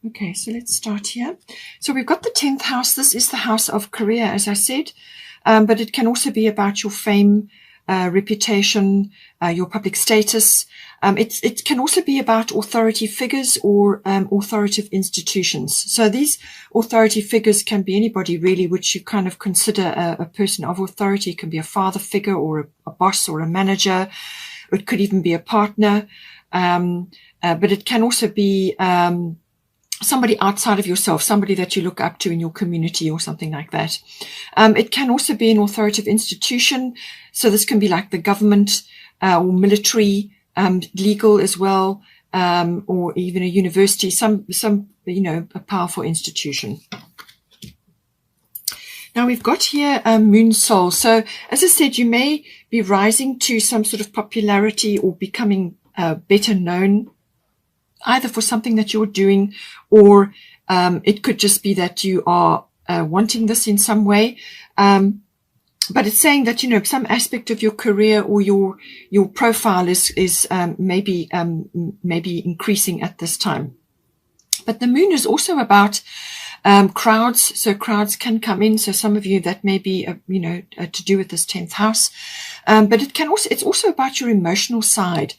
Okay, so let's start here. So we've got the 10th house. This is the house of career, as I said, but it can also be about your fame, reputation, your public status. It can also be about authority figures or authoritative institutions. So these authority figures can be anybody really, which you kind of consider a person of authority. It can be a father figure or a boss or a manager. It could even be a partner, but it can also be somebody outside of yourself, somebody that you look up to in your community or something like that. It can also be an authoritative institution. So this can be like the government or military, legal as well, or even a university, some a powerful institution. Now we've got here Moon Soul. So as I said, you may be rising to some sort of popularity or becoming better known, either for something that you're doing, or it could just be that you are wanting this in some way. But it's saying that, some aspect of your career or your profile is maybe increasing at this time. But the moon is also about crowds. So crowds can come in. So some of you, that may be, to do with this 10th house. But it's also about your emotional side.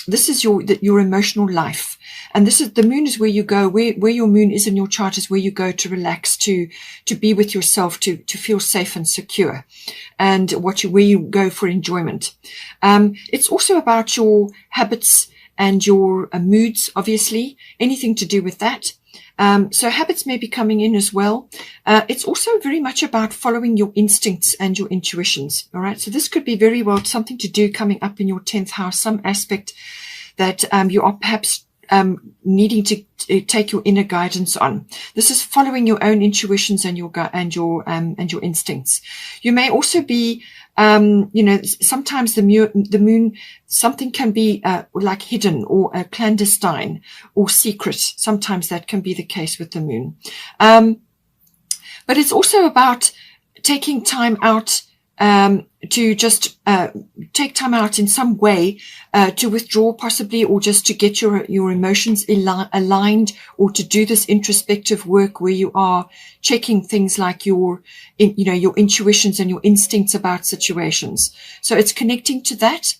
This is your emotional life. And the moon is where you go, where your moon is in your chart is where you go to relax, to be with yourself, to feel safe and secure, and where you go for enjoyment. It's also about your habits and your moods, obviously, anything to do with that. So habits may be coming in as well. It's also very much about following your instincts and your intuitions. All right. So this could be very well something to do coming up in your 10th house, some aspect that you are perhaps needing to take your inner guidance on. This is following your own intuitions and your instincts. You may also be, sometimes the moon, something can be like hidden or clandestine or secret. Sometimes that can be the case with the moon. But it's also about taking time out to just take time out in some way to withdraw possibly, or just to get your emotions aligned, or to do this introspective work where you are checking things like your intuitions and your instincts about situations. So it's connecting to that.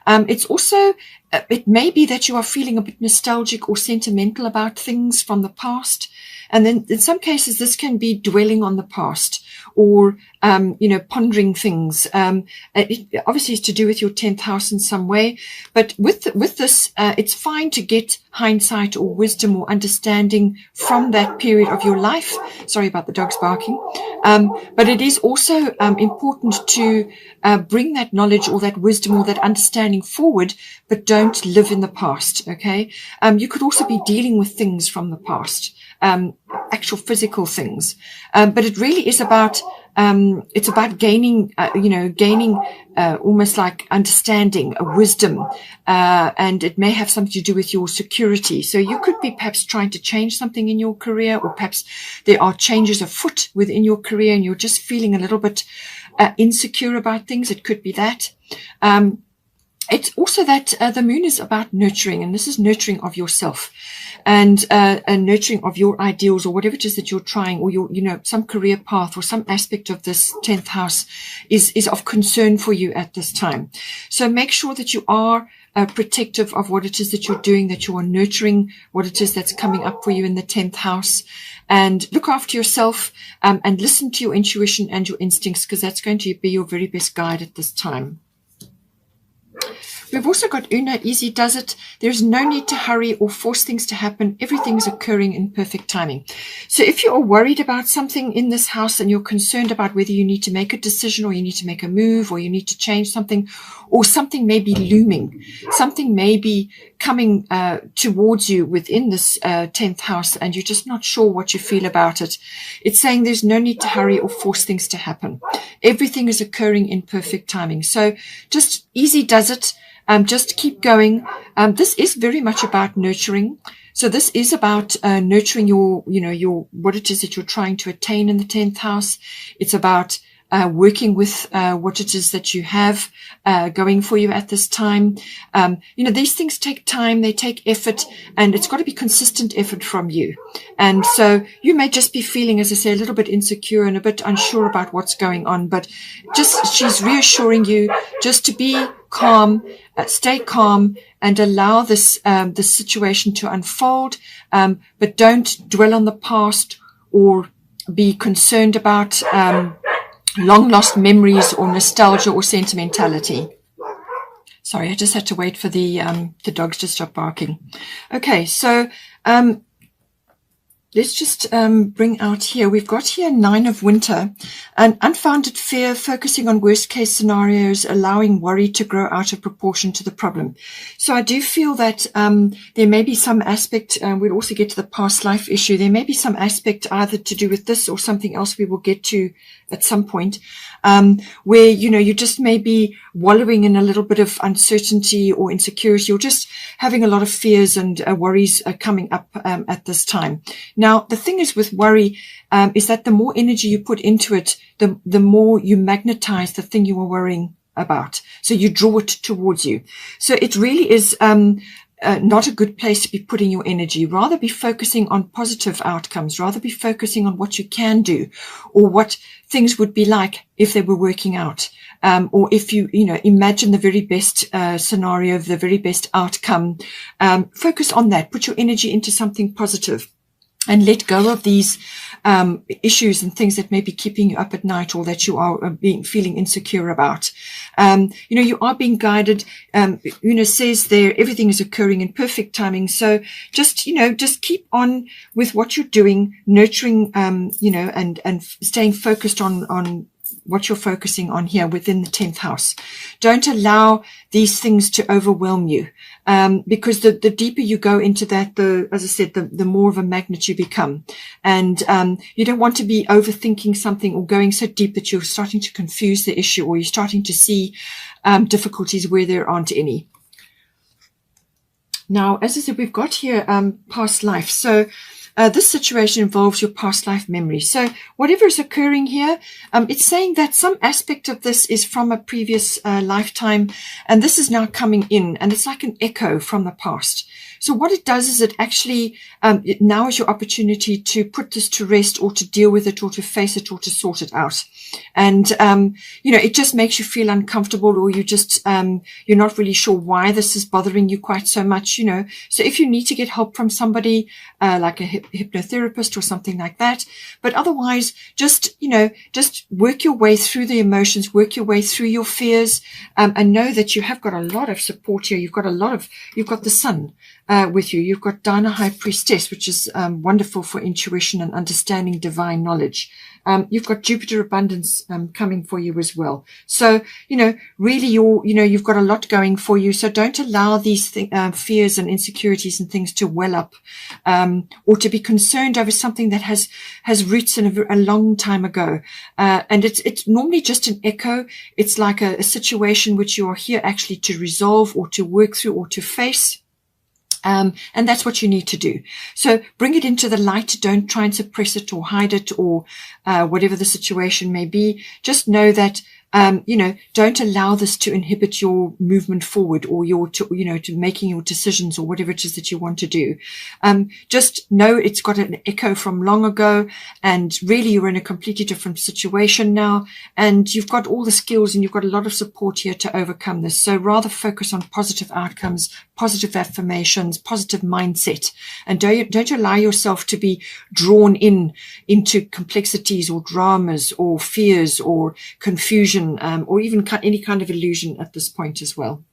It's also, it may be that you are feeling a bit nostalgic or sentimental about things from the past. And then in some cases, this can be dwelling on the past, or, pondering things. It obviously is to do with your 10th house in some way. But with this, it's fine to get hindsight or wisdom or understanding from that period of your life. Sorry about the dogs barking. But it is also important to bring that knowledge or that wisdom or that understanding forward, but don't live in the past. Okay. You could also be dealing with things from the past. Actual physical things. But it really is about, it's about gaining almost like understanding, wisdom, and it may have something to do with your security. So you could be perhaps trying to change something in your career, or perhaps there are changes afoot within your career and you're just feeling a little bit insecure about things. It could be that. It's also that the moon is about nurturing, and this is nurturing of yourself, and nurturing of your ideals, or whatever it is that you're trying, or your, some career path or some aspect of this 10th house is of concern for you at this time. So make sure that you are protective of what it is that you're doing, that you are nurturing what it is that's coming up for you in the 10th house, and look after yourself, and listen to your intuition and your instincts, because that's going to be your very best guide at this time. We've also got Una, easy does it. There's no need to hurry or force things to happen. Everything is occurring in perfect timing. So if you are worried about something in this house and you're concerned about whether you need to make a decision, or you need to make a move, or you need to change something, or something may be looming, something may be coming towards you within this 10th house, and you're just not sure what you feel about it, it's saying there's no need to hurry or force things to happen. Everything is occurring in perfect timing. So just easy does it. Just keep going. This is very much about nurturing. So this is about nurturing your what it is that you're trying to attain in the 10th house. It's about working with what it is that you have going for you at this time. These things take time, they take effort, and it's got to be consistent effort from you. And so you may just be feeling, as I say, a little bit insecure and a bit unsure about what's going on, but she's reassuring you just to be calm, stay calm, and allow this situation to unfold, but don't dwell on the past or be concerned about long lost memories or nostalgia or sentimentality. Sorry, I just had to wait for the dogs to stop barking. Okay, so let's just bring out here. We've got here 9 of Winter, an unfounded fear, focusing on worst case scenarios, allowing worry to grow out of proportion to the problem. So I do feel that there may be some aspect, we'll also get to the past life issue. There may be some aspect either to do with this or something else we will get to at some point, where, you just may be wallowing in a little bit of uncertainty or insecurity, or just having a lot of fears and worries coming up at this time. Now, the thing is with worry is that the more energy you put into it, the more you magnetize the thing you are worrying about. So you draw it towards you. So it really is not a good place to be putting your energy. Rather be focusing on positive outcomes. Rather be focusing on what you can do, or what things would be like if they were working out. Or if you imagine the very best scenario, the very best outcome. Focus on that. Put your energy into something positive. And let go of these issues and things that may be keeping you up at night, or that you are feeling insecure about. You are being guided. Says there everything is occurring in perfect timing. So just keep on with what you're doing, nurturing, and staying focused on what you're focusing on here within the 10th house. Don't allow these things to overwhelm you. Because the deeper you go into that, as I said, the more of a magnet you become. And you don't want to be overthinking something or going so deep that you're starting to confuse the issue, or you're starting to see difficulties where there aren't any. Now, as I said, we've got here past life. So this situation involves your past life memory. So whatever is occurring here, it's saying that some aspect of this is from a previous lifetime, and this is now coming in, and it's like an echo from the past. So what it does is it actually, now is your opportunity to put this to rest, or to deal with it, or to face it, or to sort it out. And, it just makes you feel uncomfortable, or you just, you're not really sure why this is bothering you quite so much, So if you need to get help from somebody, like a hypnotherapist or something like that, but otherwise just work your way through the emotions, work your way through your fears, and know that you have got a lot of support here. You've got the sun with you. You've got Dinah, High Priestess, which is wonderful for intuition and understanding divine knowledge. You've got Jupiter Abundance coming for you as well. So, really you've got a lot going for you. So don't allow these fears and insecurities and things to well up, or to be concerned over something that has roots in a long time ago. And it's normally just an echo. It's like a situation which you are here actually to resolve, or to work through, or to face. And that's what you need to do. So bring it into the light. Don't try and suppress it or hide it, or whatever the situation may be. Just know that, don't allow this to inhibit your movement forward, or to making your decisions, or whatever it is that you want to do. Just know it's got an echo from long ago, and really you're in a completely different situation now, and you've got all the skills, and you've got a lot of support here to overcome this. So rather focus on positive outcomes, positive affirmations, positive mindset, and don't allow yourself to be drawn into complexities or dramas or fears or confusion, or even any kind of illusion at this point as well.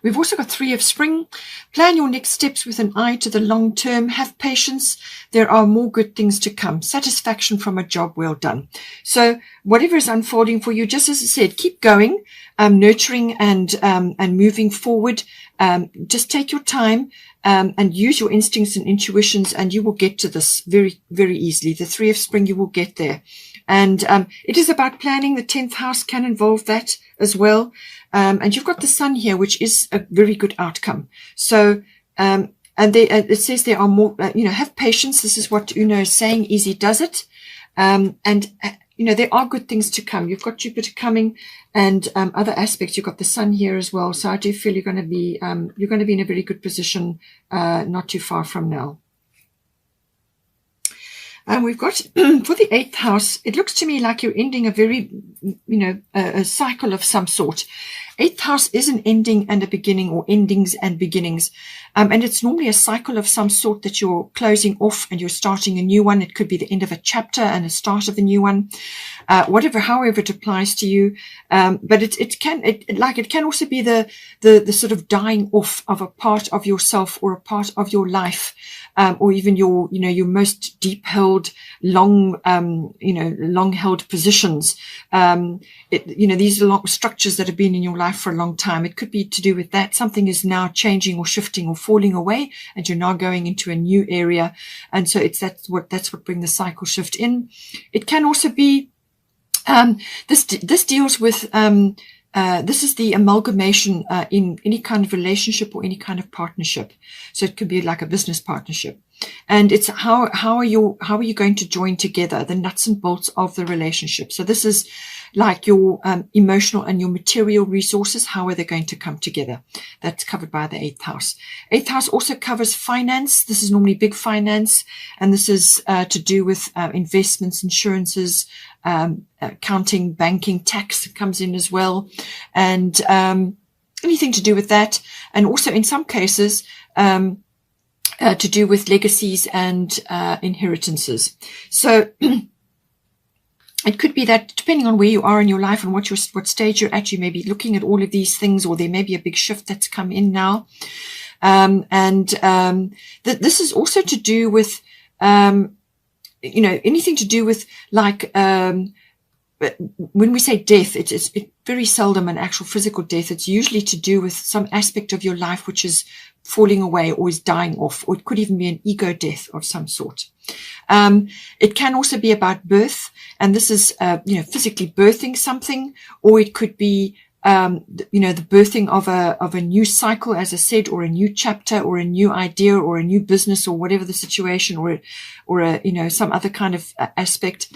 We've also got 3 of Spring. Plan your next steps with an eye to the long term. Have patience. There are more good things to come. Satisfaction from a job well done. So whatever is unfolding for you, just as I said, keep going, nurturing and moving forward. Just take your time, and use your instincts and intuitions, and you will get to this very, very easily. The 3 of Spring, you will get there. And it is about planning. The 10th house can involve that as well. And you've got the sun here, which is a very good outcome. So, it says there are more, have patience. This is what Uno is saying. Easy does it. And there are good things to come. You've got Jupiter coming, and other aspects. You've got the Sun here as well. So I do feel you're going to be in a very good position, not too far from now. We've got for the 8th house, it looks to me like you're ending a very, a cycle of some sort. 8th house is an ending and a beginning, or endings and beginnings. And it's normally a cycle of some sort that you're closing off and you're starting a new one. It could be the end of a chapter and a start of a new one, however it applies to you. But it can also be the sort of dying off of a part of yourself or a part of your life, or even your most deep held, long held positions. These are long structures that have been in your life for a long time. It could be to do with that. Something is now changing or shifting or falling away, and you're now going into a new area. And so that's what brings the cycle shift in. It can also be, this deals with, this is the amalgamation in any kind of relationship or any kind of partnership. So it could be like a business partnership, and it's how are you going to join together the nuts and bolts of the relationship. So this is like your emotional and your material resources. How are they going to come together? That's covered by the 8th house. 8th house also covers finance. This is normally big finance, and this is to do with investments, insurances, accounting, banking, tax comes in as well, and anything to do with that. And also in some cases to do with legacies and inheritances. So it could be that, depending on where you are in your life and what stage you're at, you may be looking at all of these things, or there may be a big shift that's come in now. This is also to do with, anything to do with, like, when we say death, it's very seldom an actual physical death. It's usually to do with some aspect of your life which is falling away or is dying off, or it could even be an ego death of some sort. It can also be about birth, and this is, physically birthing something, or it could be, the birthing of a new cycle, as I said, or a new chapter, or a new idea, or a new business, or whatever the situation, or some other kind of aspect,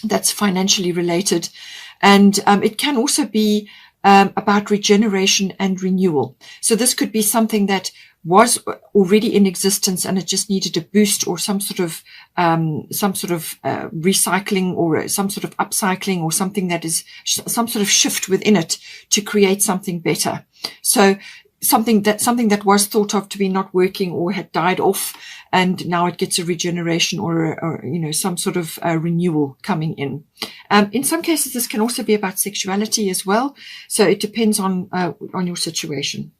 that's financially related. And, it can also be, about regeneration and renewal. So this could be something that was already in existence and it just needed a boost, or some sort of recycling, or some sort of upcycling, or something that is some sort of shift within it to create something better. So something that was thought of to be not working or had died off, and now it gets a regeneration or some sort of renewal coming in. In some cases, this can also be about sexuality as well. So it depends on your situation.